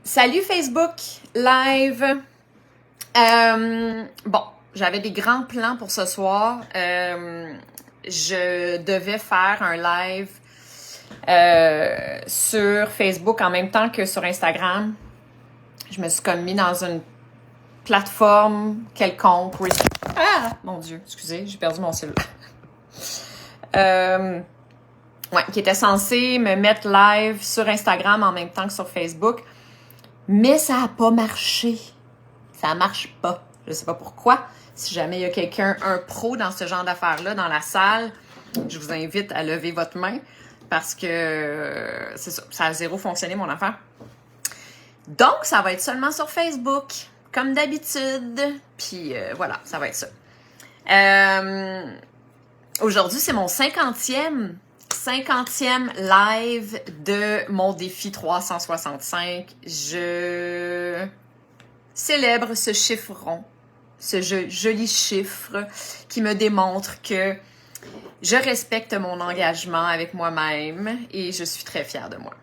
Salut Facebook Live! Bon, j'avais des grands plans pour ce soir. Je devais faire un live sur Facebook en même temps que sur Instagram. Je me suis comme mis dans une plateforme quelconque. Ah! Mon Dieu, excusez, j'ai perdu mon cellulaire. Qui était censé me mettre live sur Instagram en même temps que sur Facebook. Mais ça n'a pas marché. Ça marche pas. Je sais pas pourquoi. Si jamais il y a quelqu'un, un pro dans ce genre d'affaires-là, dans la salle, je vous invite à lever votre main parce que c'est ça, ça a zéro fonctionné mon affaire. Donc, ça va être seulement sur Facebook, comme d'habitude. Puis voilà, ça va être ça. Aujourd'hui, c'est mon 50e live de mon défi 365. Je célèbre ce chiffre rond, ce joli chiffre qui me démontre que je respecte mon engagement avec moi-même et je suis très fière de moi.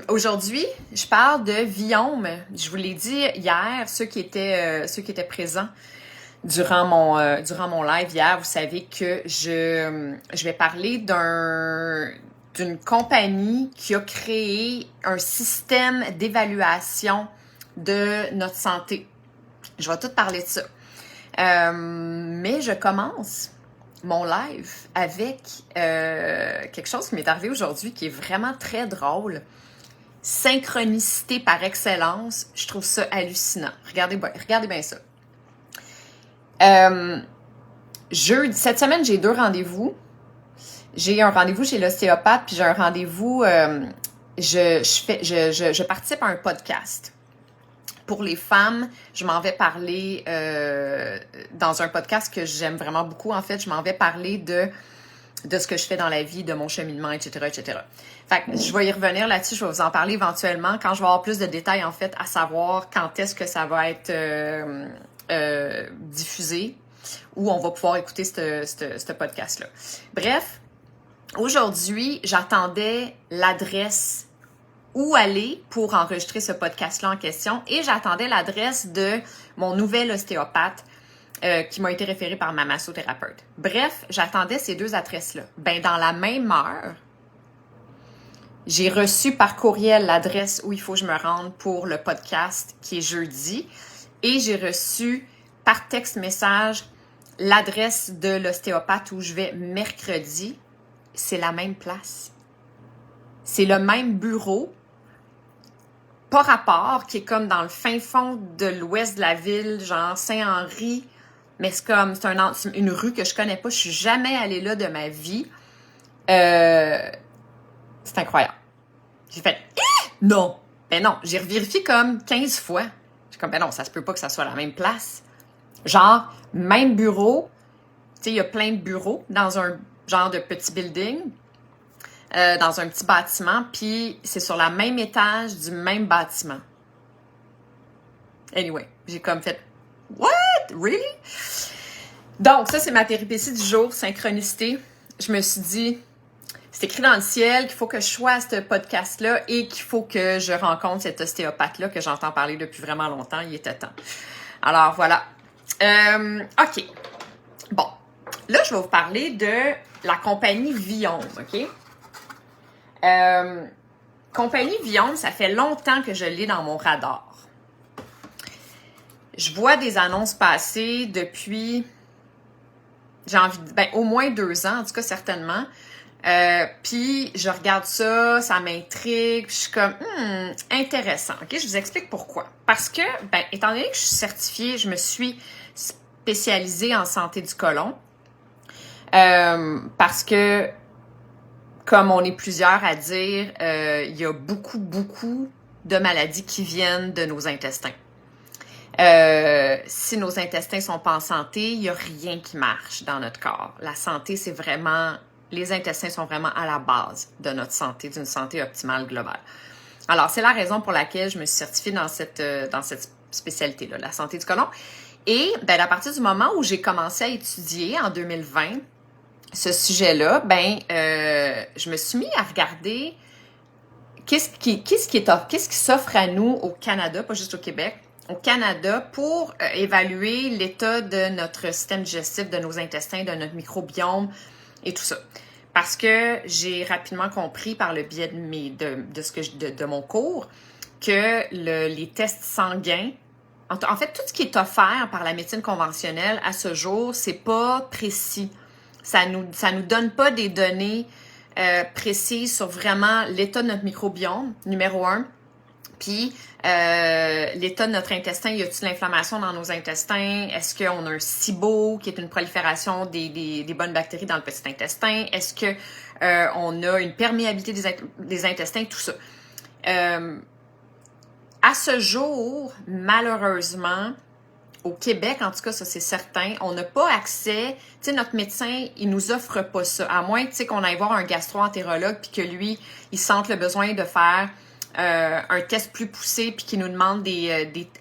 Aujourd'hui, je parle de Viome. Je vous l'ai dit hier, ceux qui étaient présents durant mon live hier, vous savez que je vais parler d'une compagnie qui a créé un système d'évaluation de notre santé. Je vais tout parler de ça. Mais je commence mon live avec quelque chose qui m'est arrivé aujourd'hui qui est vraiment très drôle. Synchronicité par excellence. Je trouve ça hallucinant. Regardez bien ça. Cette semaine, j'ai 2 rendez-vous. J'ai un rendez-vous chez l'ostéopathe, puis j'ai un rendez-vous. Je participe à un podcast. Pour les femmes, je m'en vais parler dans un podcast que j'aime vraiment beaucoup. En fait, je m'en vais parler de ce que je fais dans la vie, de mon cheminement, etc., etc. Fait que je vais y revenir là-dessus. Je vais vous en parler éventuellement quand je vais avoir plus de détails, en fait, à savoir quand est-ce que ça va être diffusé, où on va pouvoir écouter ce podcast-là. Bref, aujourd'hui, j'attendais l'adresse où aller pour enregistrer ce podcast-là en question et j'attendais l'adresse de mon nouvel ostéopathe qui m'a été référé par ma massothérapeute. Bref, j'attendais ces 2 adresses-là. Dans la même heure, j'ai reçu par courriel l'adresse où il faut que je me rende pour le podcast qui est jeudi. Et j'ai reçu par texte message l'adresse de l'ostéopathe où je vais mercredi. C'est la même place. C'est le même bureau, pas rapport, qui est comme dans le fin fond de l'ouest de la ville, genre Saint-Henri. Mais c'est une rue que je connais pas. Je suis jamais allée là de ma vie. C'est incroyable. J'ai fait « Non! » Ben non, j'ai revérifié comme 15 fois. Comme, ben non, ça se peut pas que ça soit la même place. Genre, même bureau. Tu sais, il y a plein de bureaux dans un genre de petit building, dans un petit bâtiment, puis c'est sur la même étage du même bâtiment. Anyway, j'ai comme fait « What? Really? » Donc, ça, c'est ma péripétie du jour, synchronicité. Je me suis dit, c'est écrit dans le ciel qu'il faut que je sois à ce podcast-là et qu'il faut que je rencontre cet ostéopathe-là que j'entends parler depuis vraiment longtemps. Il était temps. Alors, voilà. OK. Bon. Là, je vais vous parler de la compagnie Viome, OK? Compagnie Viome, ça fait longtemps que je l'ai dans mon radar. Je vois des annonces passer depuis, au moins 2 ans, en tout cas certainement. Puis je regarde ça, ça m'intrigue, puis je suis comme intéressant. OK, je vous explique pourquoi. Parce que étant donné que je suis certifiée, je me suis spécialisée en santé du côlon. Parce que comme on est plusieurs à dire, il y a beaucoup de maladies qui viennent de nos intestins. Si nos intestins sont pas en santé, il y a rien qui marche dans notre corps. La santé, c'est vraiment les intestins sont vraiment à la base de notre santé, d'une santé optimale globale. Alors, c'est la raison pour laquelle je me suis certifiée dans cette spécialité-là, la santé du côlon. Et à partir du moment où j'ai commencé à étudier en 2020 ce sujet-là, je me suis mis à regarder qu'est-ce qui s'offre à nous au Canada, pas juste au Québec, au Canada pour évaluer l'état de notre système digestif, de nos intestins, de notre microbiome et tout ça. Parce que j'ai rapidement compris par le biais de mon cours que les tests sanguins, en fait, tout ce qui est offert par la médecine conventionnelle à ce jour, c'est pas précis. Ça nous donne pas des données précises sur vraiment l'état de notre microbiome, numéro 1. Puis, l'état de notre intestin, y a-t-il de l'inflammation dans nos intestins? Est-ce qu'on a un SIBO, qui est une prolifération des bonnes bactéries dans le petit intestin? Est-ce que on a une perméabilité des intestins? Tout ça. À ce jour, malheureusement, au Québec, en tout cas, ça c'est certain, on n'a pas accès, tu sais, notre médecin, il nous offre pas ça, à moins, tu sais, qu'on aille voir un gastro-entérologue puis que lui, il sente le besoin de faire un test plus poussé puis qu'il nous demande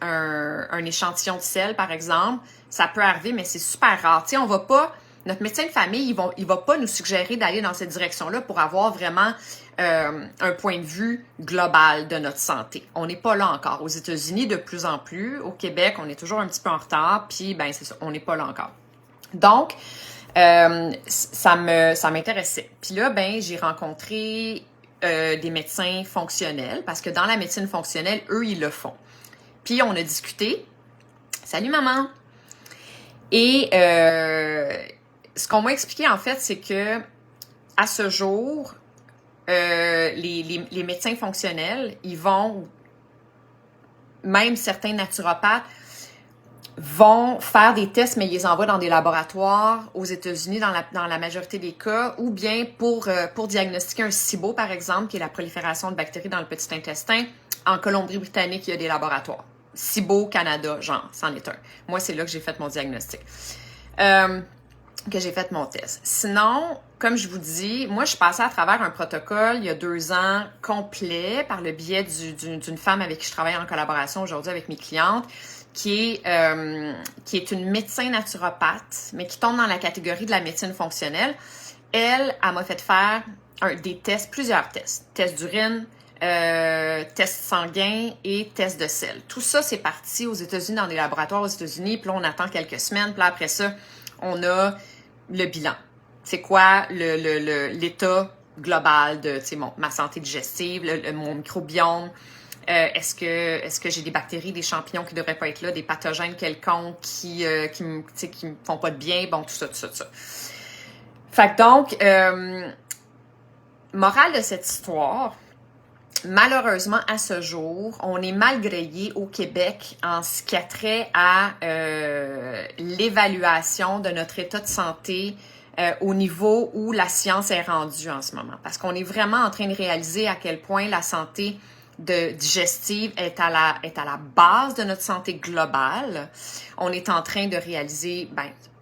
un échantillon de sel, par exemple. Ça peut arriver, mais c'est super rare. Tu sais, on va pas, notre médecin de famille, il va pas nous suggérer d'aller dans cette direction-là pour avoir vraiment un point de vue global de notre santé. On n'est pas là encore. Aux États-Unis, de plus en plus. Au Québec, on est toujours un petit peu en retard. Puis, ben c'est ça, on n'est pas là encore. Donc, ça m'intéressait. Puis là, ben j'ai rencontré des médecins fonctionnels parce que dans la médecine fonctionnelle, eux, ils le font. Puis, on a discuté. Salut, maman! Et ce qu'on m'a expliqué, en fait, c'est que à ce jour, les médecins fonctionnels, ils vont, même certains naturopathes, vont faire des tests, mais ils les envoient dans des laboratoires aux États-Unis dans la majorité des cas, ou bien pour diagnostiquer un SIBO, par exemple, qui est la prolifération de bactéries dans le petit intestin. En Colombie-Britannique, il y a des laboratoires. SIBO, Canada, genre, c'en est un. Moi, c'est là que j'ai fait mon diagnostic. Que j'ai fait mon test. Sinon, comme je vous dis, moi, je suis passée à travers un protocole il y a 2 ans complet par le biais d'une femme avec qui je travaille en collaboration aujourd'hui avec mes clientes, qui est une médecin naturopathe, mais qui tombe dans la catégorie de la médecine fonctionnelle. Elle m'a fait faire des tests, plusieurs tests. Test d'urine, test sanguin et test de sel. Tout ça, c'est parti aux États-Unis, dans des laboratoires aux États-Unis, puis là, on attend quelques semaines, puis là, après ça, on a le bilan. C'est quoi l'état global de ma santé digestive, mon microbiome? Est-ce que j'ai des bactéries, des champignons qui ne devraient pas être là, des pathogènes quelconques qui me font pas de bien? Bon, tout ça. Fait que donc, morale de cette histoire, malheureusement, à ce jour, on est mal grillé au Québec en ce qui a trait à l'évaluation de notre état de santé au niveau où la science est rendue en ce moment. Parce qu'on est vraiment en train de réaliser à quel point la santé digestive est à la base de notre santé globale. On est en train de réaliser,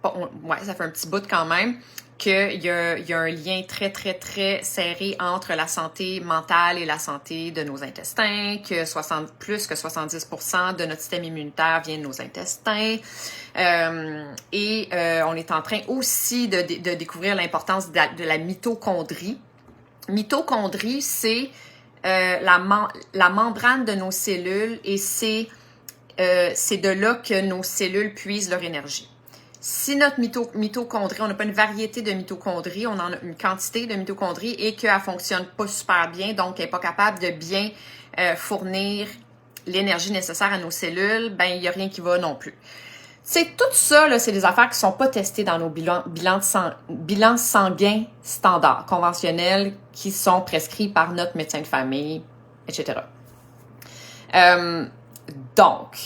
ça fait un petit bout quand même, qu'il y a un lien très, très, très serré entre la santé mentale et la santé de nos intestins, que plus que 70% de notre système immunitaire vient de nos intestins. On est en train aussi de découvrir l'importance de la mitochondrie. Mitochondrie, c'est la membrane de nos cellules et c'est de là que nos cellules puisent leur énergie. Si notre mitochondrie, on n'a pas une variété de mitochondries, on en a une quantité de mitochondries et qu'elle ne fonctionne pas super bien, donc elle n'est pas capable de bien fournir l'énergie nécessaire à nos cellules, ben il n'y a rien qui va non plus. C'est tout ça, là, c'est des affaires qui ne sont pas testées dans nos bilans sanguins standards, conventionnels, qui sont prescrits par notre médecin de famille, etc. Donc,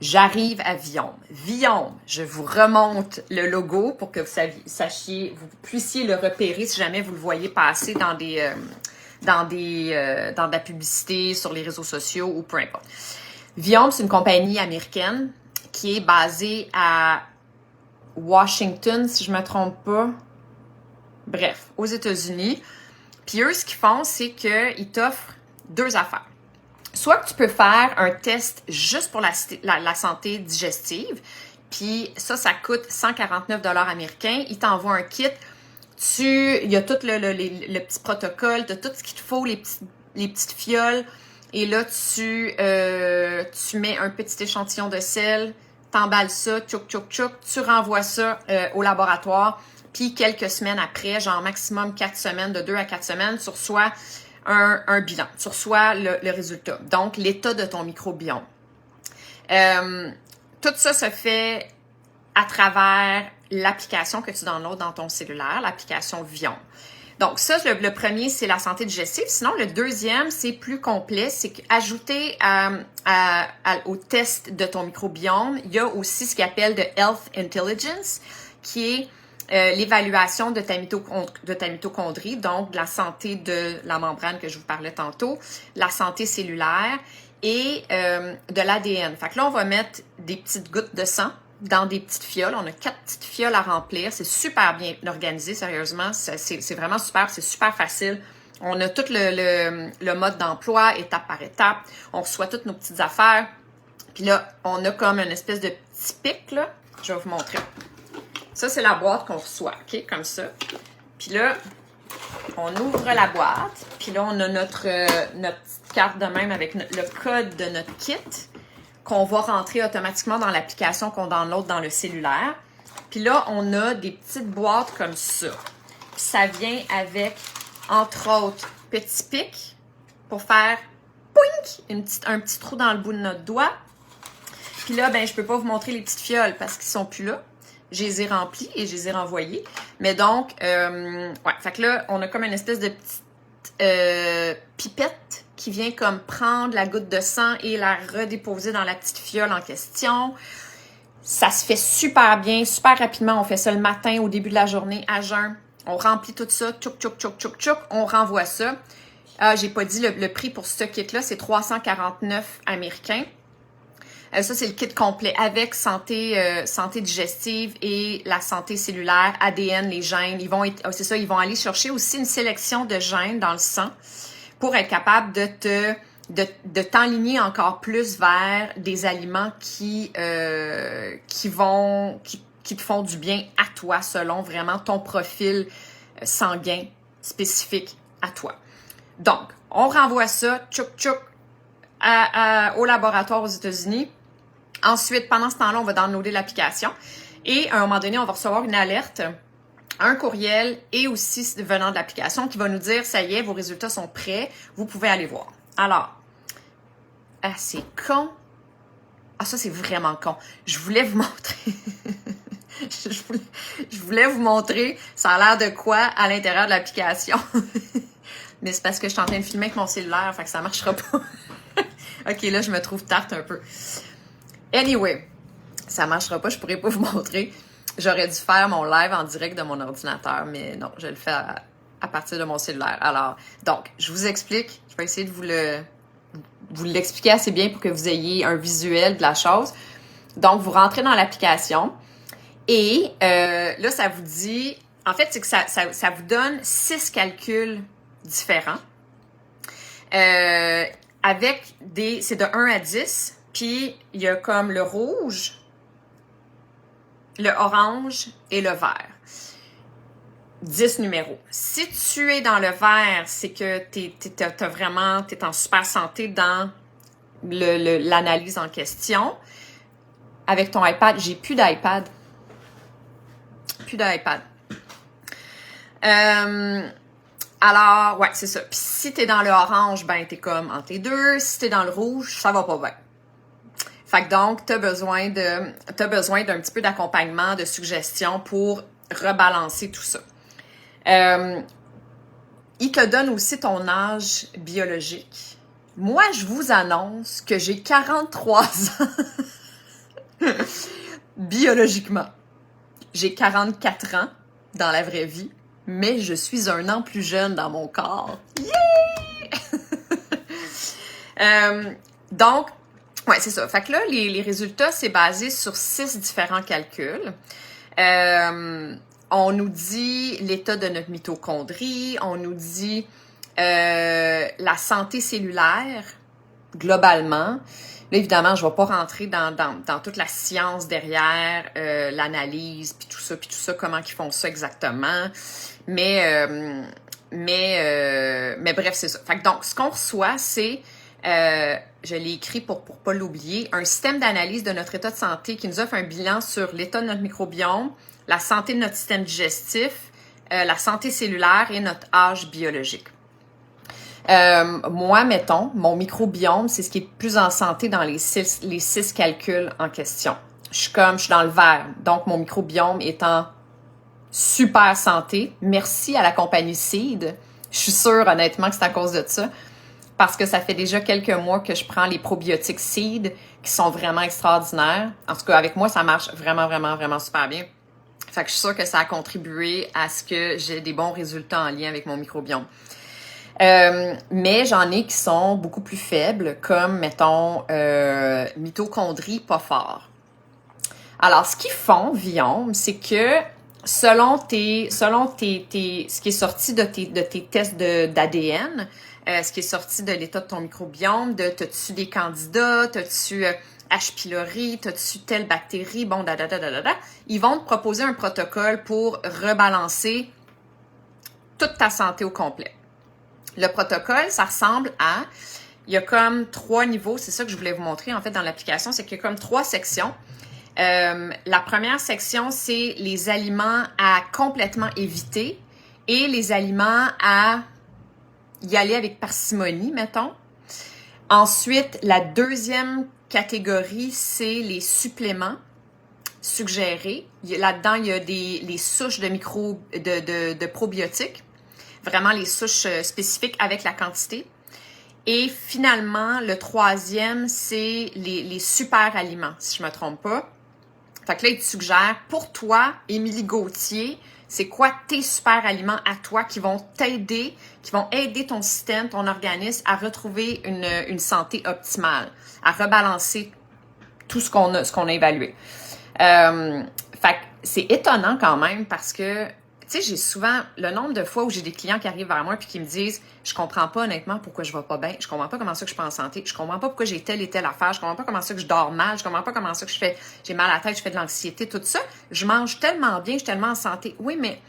j'arrive à Viome. Viome, je vous remonte le logo pour que vous puissiez le repérer si jamais vous le voyez passer dans de la publicité sur les réseaux sociaux ou peu importe. Viome, c'est une compagnie américaine qui est basée à Washington, si je ne me trompe pas. Bref, aux États-Unis. Puis eux, ce qu'ils font, c'est qu'ils t'offrent 2 affaires. Soit que tu peux faire un test juste pour la santé digestive, puis ça coûte 149 $ américains. Ils t'envoient un kit. Il y a tout le petit protocole, tu as tout ce qu'il te faut, les petits les petites fioles et là, tu mets un petit échantillon de sel, t'emballes ça, tchouk, tchouk, tchouk, tu renvoies ça au laboratoire, puis quelques semaines après, genre maximum 4 semaines, de 2 à 4 semaines, tu reçois un bilan, tu reçois le résultat. Donc, l'état de ton microbiome. Tout ça se fait à travers l'application que tu downloads dans ton cellulaire, l'application Vion. Donc ça, le premier, c'est la santé digestive. Sinon, le deuxième, c'est plus complet. C'est qu'ajouter au test de ton microbiome, il y a aussi ce qu'on appelle de Health Intelligence, qui est l'évaluation de ta mitochondrie, donc de la santé de la membrane que je vous parlais tantôt, la santé cellulaire et de l'ADN. Fait que là, on va mettre des petites gouttes de sang dans des petites fioles. On a 4 petites fioles à remplir. C'est super bien organisé, sérieusement. C'est vraiment super. C'est super facile. On a tout le mode d'emploi, étape par étape. On reçoit toutes nos petites affaires. Puis là, on a comme une espèce de petit pic, là. Je vais vous montrer. Ça, c'est la boîte qu'on reçoit, OK? Comme ça. Puis là, on ouvre la boîte. Puis là, on a notre petite carte de même avec le code de notre kit qu'on va rentrer automatiquement dans l'application qu'on download dans le cellulaire. Puis là, on a des petites boîtes comme ça. Puis ça vient avec, entre autres, petit pic pour faire poink, un petit trou dans le bout de notre doigt. Puis là, ben je peux pas vous montrer les petites fioles parce qu'ils sont plus là. Je les ai remplis et je les ai renvoyés. Mais donc, ouais, fait que là, on a comme une espèce de petite pipette qui vient comme prendre la goutte de sang et la redéposer dans la petite fiole en question. Ça se fait super bien, super rapidement. On fait ça le matin, au début de la journée, à jeun. On remplit tout ça, tchouk, tchouk, tchouk, tchouk, tchouk. On renvoie ça. Ah, j'ai pas dit le prix pour ce kit-là, c'est 349 américains. Ça, c'est le kit complet avec santé digestive et la santé cellulaire, ADN, les gènes. Ils vont aller chercher aussi une sélection de gènes dans le sang pour être capable de t'enligner encore plus vers des aliments qui te font du bien à toi, selon vraiment ton profil sanguin spécifique à toi. Donc, on renvoie ça, tchouk tchouk, au laboratoire aux États-Unis. Ensuite, pendant ce temps-là, on va downloader l'application et à un moment donné, on va recevoir une alerte, un courriel et aussi venant de l'application qui va nous dire « Ça y est, vos résultats sont prêts, vous pouvez aller voir. » Alors, c'est con. Ah, ça, c'est vraiment con. Je voulais vous montrer. je voulais vous montrer ça a l'air de quoi à l'intérieur de l'application. Mais c'est parce que je suis en train de filmer avec mon cellulaire, fait que ça marchera pas. OK, là, je me trouve tarte un peu. Anyway, ça marchera pas, je pourrais pas vous montrer. J'aurais dû faire mon live en direct de mon ordinateur, mais non, je le fais à partir de mon cellulaire. Alors, donc, je vous explique. Je vais essayer de vous l'expliquer assez bien pour que vous ayez un visuel de la chose. Donc, vous rentrez dans l'application et là, ça vous dit... En fait, c'est que ça vous donne 6 calculs différents avec c'est de 1 à 10, puis il y a comme le rouge, le orange et le vert. 10 numéros. Si tu es dans le vert, c'est que t'es en super santé dans l'analyse en question. Avec ton iPad, j'ai plus d'iPad. Alors, ouais, c'est ça. Puis si t'es dans le orange, ben t'es comme entre les deux. Si t'es dans le rouge, ça va pas bien. Fait que donc, t'as besoin d'un petit peu d'accompagnement, de suggestions pour rebalancer tout ça. Il te donne aussi ton âge biologique. Moi, je vous annonce que j'ai 43 ans biologiquement. J'ai 44 ans dans la vraie vie, mais je suis 1 an plus jeune dans mon corps. Yeah! Donc, ouais, c'est ça. Fait que là, les résultats, c'est basé sur 6 différents calculs. On nous dit l'état de notre mitochondrie, on nous dit la santé cellulaire, globalement. Là, évidemment, je ne vais pas rentrer dans toute la science derrière l'analyse, puis tout ça, comment ils font ça exactement. Mais mais bref, c'est ça. Fait que donc, ce qu'on reçoit, c'est, je l'ai écrit pour pas l'oublier, un système d'analyse de notre état de santé qui nous offre un bilan sur l'état de notre microbiome, la santé de notre système digestif, la santé cellulaire et notre âge biologique. Moi, mettons, mon microbiome, c'est ce qui est le plus en santé dans les six calculs en question. Je suis dans le vert, donc mon microbiome est en super santé. Merci à la compagnie Seed. Je suis sûre, honnêtement, que c'est à cause de ça. Parce que ça fait déjà quelques mois que je prends les probiotiques Seed qui sont vraiment extraordinaires. En tout cas, avec moi, ça marche vraiment, vraiment, vraiment super bien. Fait que je suis sûre que ça a contribué à ce que j'ai des bons résultats en lien avec mon microbiome. Mais j'en ai qui sont beaucoup plus faibles, comme, mettons, mitochondries pas fort. Alors, ce qu'ils font, Viome, c'est que selon ce qui est sorti de tes tests d'ADN, ce qui est sorti de l'état de ton microbiome, t'as-tu des candidats, t'as-tu H. pylori, t'as-tu telle bactérie, bon, ils vont te proposer un protocole pour rebalancer toute ta santé au complet. Le protocole, ça ressemble à, il y a comme 3 niveaux, c'est ça que je voulais vous montrer en fait dans l'application, c'est qu'il y a comme 3 sections. La première section, c'est les aliments à complètement éviter et les aliments à y aller avec parcimonie, mettons. Ensuite, la deuxième catégorie, c'est les suppléments suggérés. Là-dedans, il y a les souches de probiotiques, vraiment les souches spécifiques avec la quantité. Et finalement, le troisième, c'est les super aliments, si je me trompe pas. Fait que là, il te suggère, pour toi, Émilie Gauthier, c'est quoi tes super aliments à toi qui vont t'aider, qui vont aider ton système, ton organisme à retrouver une santé optimale, à rebalancer tout ce qu'on a évalué. Fait que c'est étonnant quand même parce que, tu sais, j'ai souvent le nombre de fois où j'ai des clients qui arrivent vers moi puis qui me disent « Je comprends pas honnêtement pourquoi je vais pas bien, je comprends pas comment ça que je suis pas en santé, je comprends pas pourquoi j'ai telle et telle affaire, je comprends pas comment ça que je dors mal, je comprends pas comment ça que j'ai mal à la tête, je fais de l'anxiété, tout ça. Je mange tellement bien, je suis tellement en santé. » Oui, mais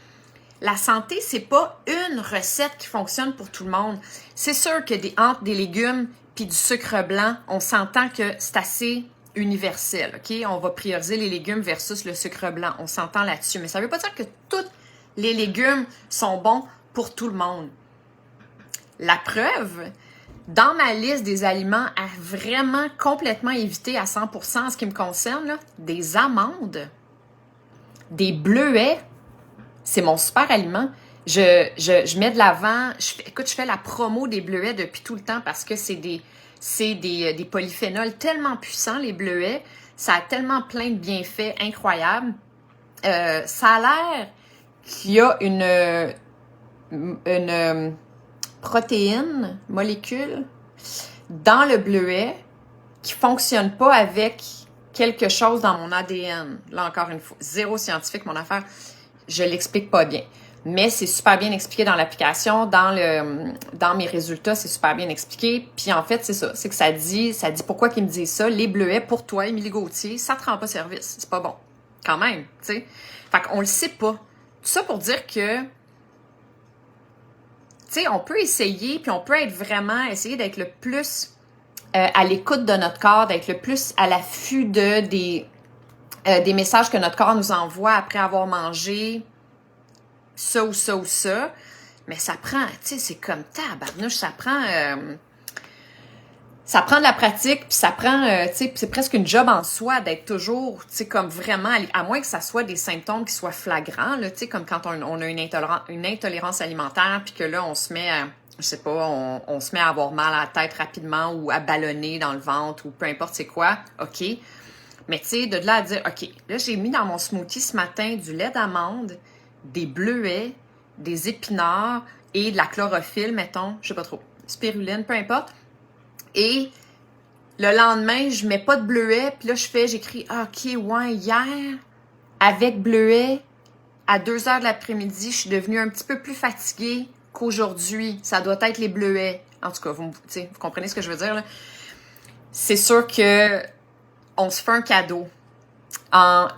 la santé, c'est pas une recette qui fonctionne pour tout le monde. C'est sûr que entre des légumes puis du sucre blanc, on s'entend que c'est assez universel, OK? On va prioriser les légumes versus le sucre blanc. On s'entend là-dessus. Mais ça veut pas dire que toutes les légumes sont bons pour tout le monde. La preuve, dans ma liste des aliments à vraiment complètement éviter à 100% en ce qui me concerne, là, des amandes, des bleuets, c'est mon super aliment. Je mets de l'avant, écoute, je fais la promo des bleuets depuis tout le temps parce que c'est des polyphénols tellement puissants, les bleuets. Ça a tellement plein de bienfaits incroyables. Ça a l'air qu'il y a une protéine, molécule, dans le bleuet qui fonctionne pas avec quelque chose dans mon ADN. Là, encore une fois, zéro scientifique, mon affaire. Je l'explique pas bien. Mais c'est super bien expliqué dans l'application, dans mes résultats, c'est super bien expliqué. Puis en fait, c'est ça, c'est que ça dit pourquoi qu'ils me disent ça. Les bleuets, pour toi, Émilie Gauthier, ça te rend pas service. C'est pas bon. Quand même, tu sais. Fait qu'on le sait pas. Tout ça pour dire que, tu sais, on peut essayer, puis on peut essayer d'être le plus à l'écoute de notre corps, d'être le plus à l'affût des messages que notre corps nous envoie après avoir mangé ça ou ça ou ça. Mais ça prend, tu sais, c'est comme tabarnouche, ça prend de la pratique, puis ça prend, tu sais, c'est presque une job en soi d'être toujours, tu sais, comme vraiment, à moins que ça soit des symptômes qui soient flagrants, là, tu sais, comme quand on a une intolérance alimentaire, puis que là, on se met à, je sais pas, on se met à avoir mal à la tête rapidement ou à ballonner dans le ventre ou peu importe c'est quoi, OK. Mais tu sais, de là à dire, OK, là, j'ai mis dans mon smoothie ce matin du lait d'amande, des bleuets, des épinards et de la chlorophylle, mettons, je sais pas trop, spiruline, peu importe. Et le lendemain, je mets pas de bleuets, puis là, j'écris, OK, ouais, hier, avec bleuets, à 2h de l'après-midi, je suis devenue un petit peu plus fatiguée qu'aujourd'hui. Ça doit être les bleuets. En tout cas, vous comprenez ce que je veux dire, là? C'est sûr que on se fait un cadeau en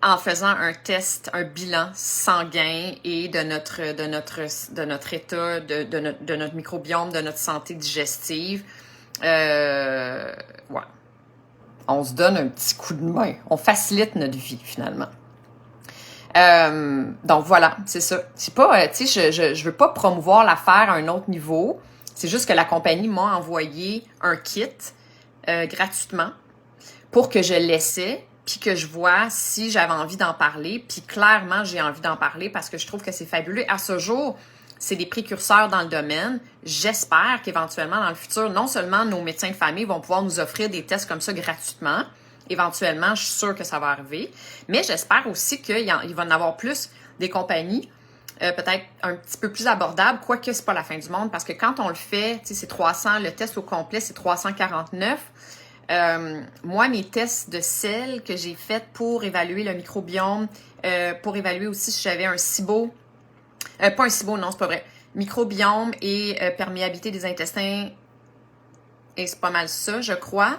en faisant un test, un bilan sanguin et de notre état, de notre microbiome, de notre santé digestive. Ouais. On se donne un petit coup de main. On facilite notre vie, finalement. Donc voilà, c'est ça. C'est pas, tu sais, je veux pas promouvoir l'affaire à un autre niveau. C'est juste que la compagnie m'a envoyé un kit gratuitement pour que je l'essaie, puis que je vois si j'avais envie d'en parler. Puis clairement, j'ai envie d'en parler parce que je trouve que c'est fabuleux. À ce jour, c'est des précurseurs dans le domaine. J'espère qu'éventuellement, dans le futur, non seulement nos médecins de famille vont pouvoir nous offrir des tests comme ça gratuitement. Éventuellement, je suis sûre que ça va arriver. Mais j'espère aussi qu'il va y en avoir plus des compagnies, peut-être un petit peu plus abordables, quoique c'est pas la fin du monde, parce que quand on le fait, tu sais, c'est 300, le test au complet, c'est 349. Moi, mes tests de sel que j'ai faits pour évaluer le microbiome, pour évaluer aussi si j'avais un SIBO, pas un SIBO, non, c'est pas vrai, microbiome et perméabilité des intestins, et c'est pas mal ça, je crois,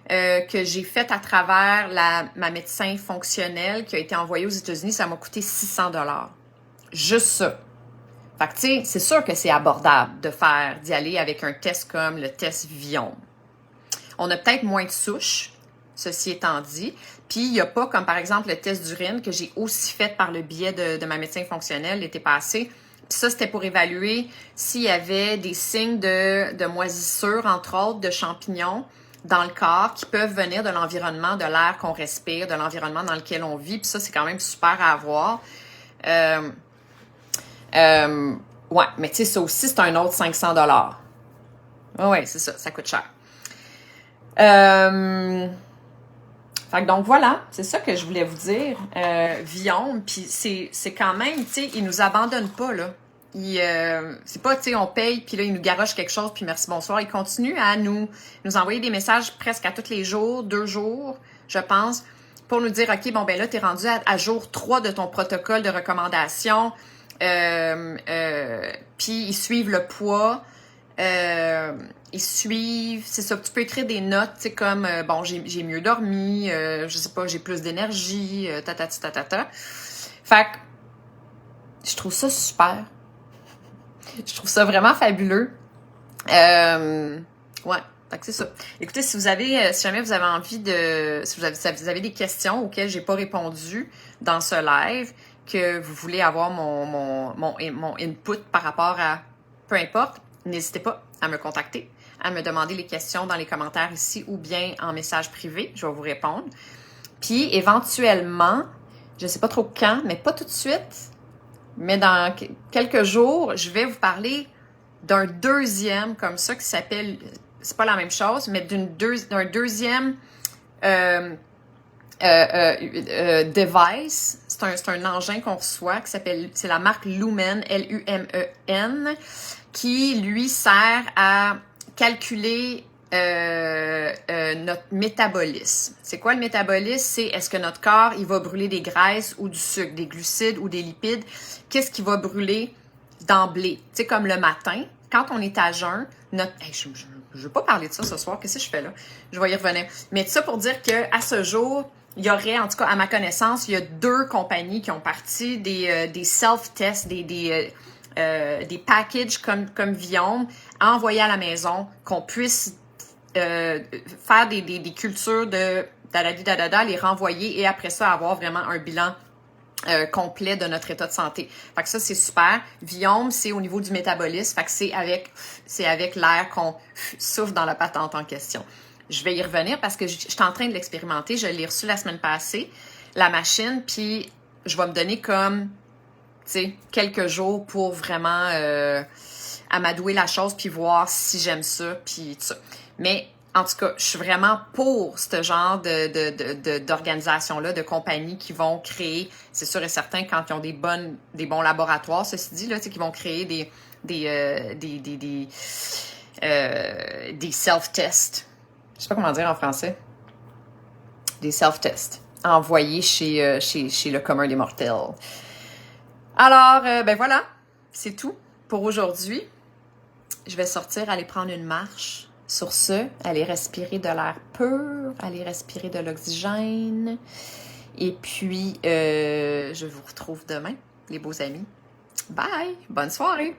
que j'ai fait à travers ma médecin fonctionnelle qui a été envoyée aux États-Unis, ça m'a coûté 600 $. Juste ça. Fait que, tu sais, c'est sûr que c'est abordable d'y aller avec un test comme le test Viome. On a peut-être moins de souches, ceci étant dit. Puis, il n'y a pas, comme par exemple le test d'urine que j'ai aussi fait par le biais de ma médecin fonctionnelle l'été passé. Puis ça, c'était pour évaluer s'il y avait des signes de moisissure, entre autres, de champignons dans le corps qui peuvent venir de l'environnement, de l'air qu'on respire, de l'environnement dans lequel on vit. Puis ça, c'est quand même super à avoir. Ouais, mais tu sais, ça aussi, c'est un autre 500 $. Ouais, c'est ça, ça coûte cher. Fait que donc voilà, c'est ça que je voulais vous dire. Viome, puis c'est quand même, tu sais, ils nous abandonnent pas, là. C'est pas, tu sais, on paye, puis là, ils nous garochent quelque chose, puis merci, bonsoir. Ils continuent à nous envoyer des messages presque à tous les jours, 2 jours, je pense, pour nous dire, OK, bon, ben là, t'es rendu à jour 3 de ton protocole de recommandation, puis ils suivent le poids, ils suivent, c'est ça, tu peux écrire des notes, tu sais, comme, bon, j'ai mieux dormi, je sais pas, j'ai plus d'énergie, ta. Fait que, je trouve ça super. Je trouve ça vraiment fabuleux. Ouais, fait que c'est ça. Écoutez, si jamais vous avez envie si vous avez des questions auxquelles j'ai pas répondu dans ce live, que vous voulez avoir mon input par rapport à peu importe, n'hésitez pas à me contacter, à me demander les questions dans les commentaires ici ou bien en message privé. Je vais vous répondre. Puis, éventuellement, je sais pas trop quand, mais pas tout de suite, mais dans quelques jours, je vais vous parler d'un deuxième comme ça qui s'appelle, c'est pas la même chose, mais d'un deuxième device. C'est un engin qu'on reçoit qui s'appelle, c'est la marque Lumen, Lumen, qui lui sert à calculer notre métabolisme. C'est quoi le métabolisme? C'est est-ce que notre corps, il va brûler des graisses ou du sucre, des glucides ou des lipides? Qu'est-ce qui va brûler d'emblée? Tu sais, comme le matin, quand on est à jeun, je veux pas parler de ça ce soir, qu'est-ce que je fais là? Je vais y revenir. Mais tout ça pour dire qu'à ce jour, il y aurait, en tout cas à ma connaissance, il y a 2 compagnies qui ont parti des self-tests, des packages comme Viome à envoyer à la maison, qu'on puisse faire des cultures de dadadidadada, les renvoyer et après ça avoir vraiment un bilan complet de notre état de santé. Fait que ça, c'est super. Viome, c'est au niveau du métabolisme. Fait que c'est avec l'air qu'on souffle dans la patente en question. Je vais y revenir parce que je suis en train de l'expérimenter. Je l'ai reçu la semaine passée, la machine, puis je vais me donner comme, tu sais, quelques jours pour vraiment amadouer la chose puis voir si j'aime ça, puis tout ça. Mais en tout cas, je suis vraiment pour ce genre d'organisation-là, de compagnies qui vont créer, c'est sûr et certain, quand ils ont des bons laboratoires, ceci dit, là, tu sais, qui vont créer des self-tests. Je sais pas comment dire en français. Des self-tests envoyés chez le commun des mortels. Alors, ben voilà, c'est tout pour aujourd'hui. Je vais sortir, aller prendre une marche. Sur ce, aller respirer de l'air pur, aller respirer de l'oxygène. Et puis, je vous retrouve demain, les beaux amis. Bye! Bonne soirée!